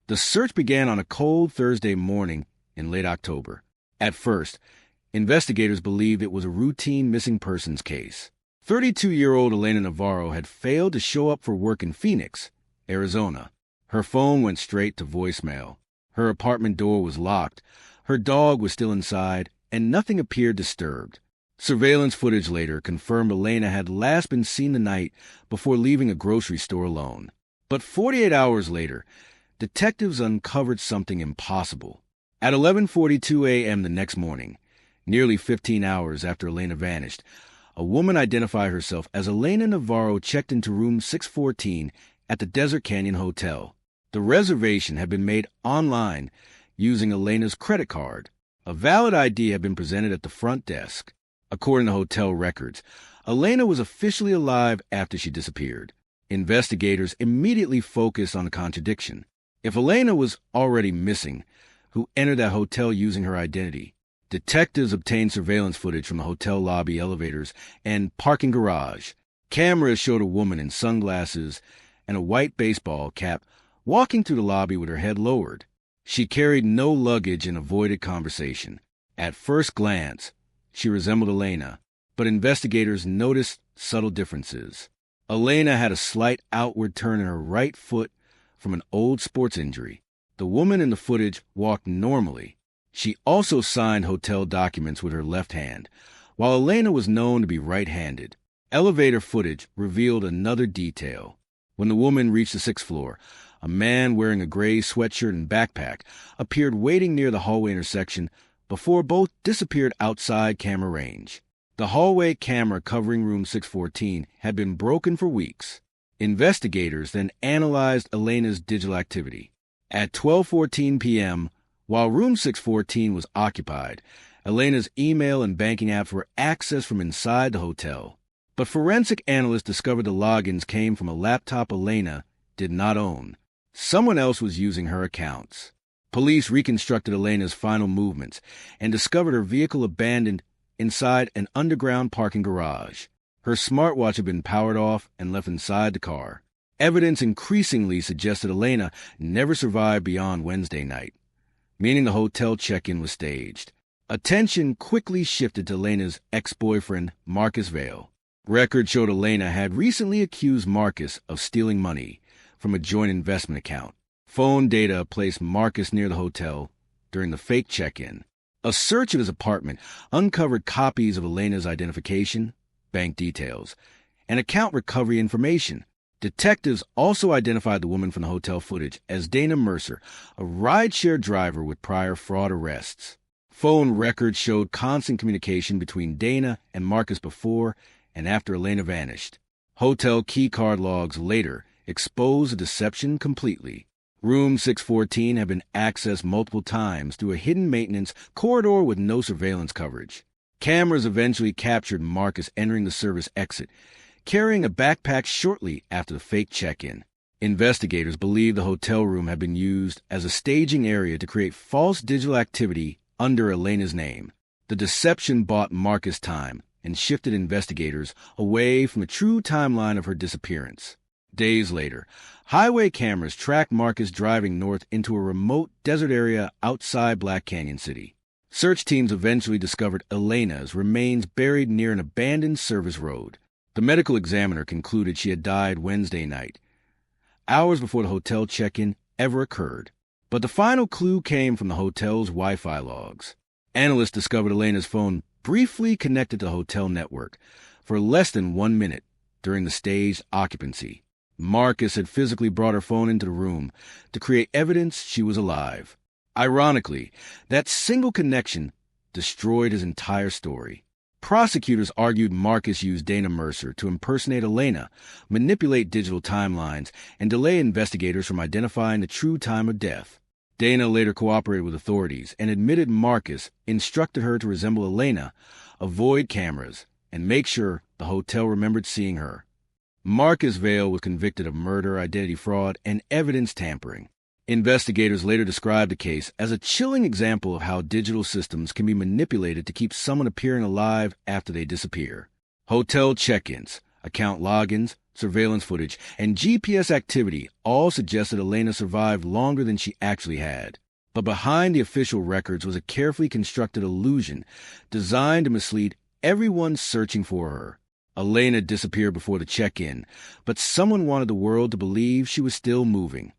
The search began on a cold Thursday morning in late October. At first, investigators believed it was a routine missing persons case. 32-year-old Elena Navarro had failed to show up for work in Phoenix, Arizona. Her phone went straight to voicemail. Her apartment door was locked. Her dog was still inside, and nothing appeared disturbed. Surveillance footage later confirmed Elena had last been seen the night before leaving a grocery store alone. But 48 hours later, detectives uncovered something impossible. At 11:42 a.m. the next morning, nearly 15 hours after Elena vanished, a woman identified herself as Elena Navarro checked into room 614 at the Desert Canyon Hotel. The reservation had been made online using Elena's credit card. A valid ID had been presented at the front desk. According to hotel records, Elena was officially alive after she disappeared. Investigators immediately focused on the contradiction. If Elena was already missing, who entered that hotel using her identity? Detectives obtained surveillance footage from the hotel lobby elevators and parking garage. Cameras showed a woman in sunglasses and a white baseball cap walking through the lobby with her head lowered. She carried no luggage and avoided conversation. At first glance, she resembled Elena, but investigators noticed subtle differences. Elena had a slight outward turn in her right foot from an old sports injury. The woman in the footage walked normally. She also signed hotel documents with her left hand, while Elena was known to be right-handed. Elevator footage revealed another detail. When the woman reached the 6th floor, a man wearing a gray sweatshirt and backpack appeared waiting near the hallway intersection before both disappeared outside camera range. The hallway camera covering room 614 had been broken for weeks. Investigators then analyzed Elena's digital activity. At 12:14 p.m., while room 614 was occupied, Elena's email and banking apps were accessed from inside the hotel. But forensic analysts discovered the logins came from a laptop Elena did not own. Someone else was using her accounts. Police reconstructed Elena's final movements and discovered her vehicle abandoned inside an underground parking garage. Her smartwatch had been powered off and left inside the car. Evidence increasingly suggested Elena never survived beyond Wednesday night, meaning the hotel check-in was staged. Attention quickly shifted to Elena's ex-boyfriend, Marcus Vale. Records showed Elena had recently accused Marcus of stealing money from a joint investment account. Phone data placed Marcus near the hotel during the fake check-in. A search of his apartment uncovered copies of Elena's identification, bank details, and account recovery information. Detectives also identified the woman from the hotel footage as Dana Mercer, a rideshare driver with prior fraud arrests. Phone records showed constant communication between Dana and Marcus before and after Elena vanished. Hotel keycard logs later exposed the deception completely. Room 614 had been accessed multiple times through a hidden maintenance corridor with no surveillance coverage. Cameras eventually captured Marcus entering the service exit, carrying a backpack shortly after the fake check-in. Investigators believe the hotel room had been used as a staging area to create false digital activity under Elena's name. The deception bought Marcus time and shifted investigators away from the true timeline of her disappearance. Days later, highway cameras tracked Marcus driving north into a remote desert area outside Black Canyon City. Search teams eventually discovered Elena's remains buried near an abandoned service road. The medical examiner concluded she had died Wednesday night, hours before the hotel check-in ever occurred. But the final clue came from the hotel's Wi-Fi logs. Analysts discovered Elena's phone briefly connected to the hotel network for less than 1 minute during the staged occupancy. Marcus had physically brought her phone into the room to create evidence she was alive. Ironically, that single connection destroyed his entire story. Prosecutors argued Marcus used Dana Mercer to impersonate Elena, manipulate digital timelines, and delay investigators from identifying the true time of death. Dana later cooperated with authorities and admitted Marcus instructed her to resemble Elena, avoid cameras, and make sure the hotel remembered seeing her. Marcus Vale was convicted of murder, identity fraud, and evidence tampering. Investigators later described the case as a chilling example of how digital systems can be manipulated to keep someone appearing alive after they disappear. Hotel check-ins, account logins, surveillance footage, and GPS activity all suggested Elena survived longer than she actually had. But behind the official records was a carefully constructed illusion designed to mislead everyone searching for her. Elena disappeared before the check-in, but someone wanted the world to believe she was still moving.